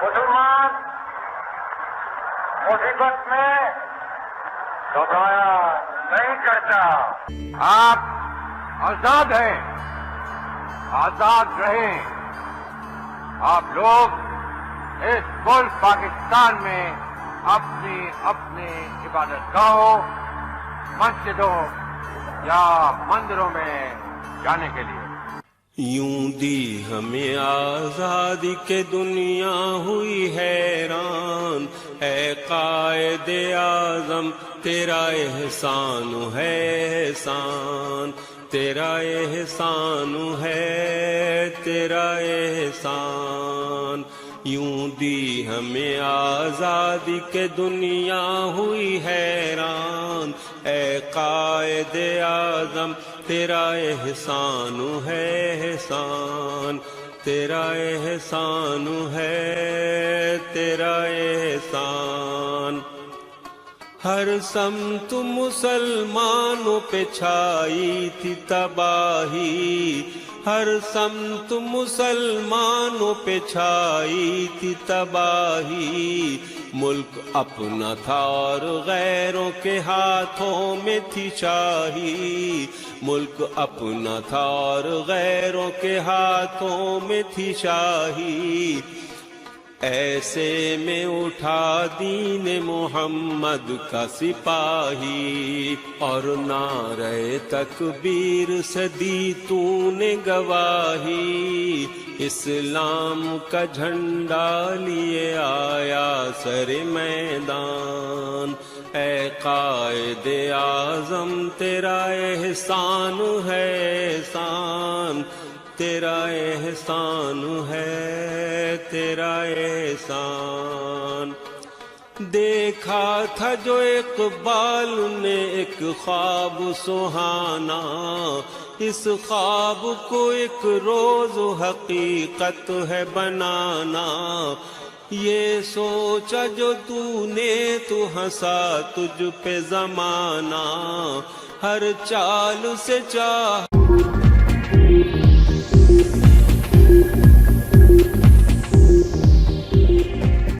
مسلمان مصیبت میں گھبرایا نہیں کرتا. آپ آزاد ہیں، آزاد رہیں. آپ لوگ اس ملک پاکستان میں اپنی اپنی عبادت گاہوں، مسجدوں یا مندروں میں جانے کے لیے. یوں دی ہمیں آزادی کے دنیا ہوئی حیران. اے قائد اعظم تیرا احسان ہے احسان، تیرا احسان ہے تیرا احسان. یوں دی ہمیں آزادی کے دنیا ہوئی حیران. اے قائد اعظم تیرا احسان ہے احسان، تیرا احسان ہے تیرا احسان. ہر سمت مسلمانوں پہ چھائی تھی تباہی، ہر سمت مسلمانوں پہ چھائی تھی تباہی. ملک اپنا تھا اور غیروں کے ہاتھوں میں تھی شاہی. ملک اپنا تھا اور غیروں کے ہاتھوں میں تھی شاہی. ایسے میں اٹھا دین محمد کا سپاہی، اور نعرہ تکبیر سے دی تو نے گواہی. اسلام کا جھنڈا لیے آیا سر میدان. اے قائد اعظم تیرا احسان ہے احسان، تیرا احسان ہے تیرا احسان. دیکھا تھا جو اقبال نے ایک خواب سہانا، اس خواب کو ایک روز حقیقت ہے بنانا. یہ سوچا جو تو نے تو ہنسا تجھ پہ زمانہ، ہر چال سے چاہ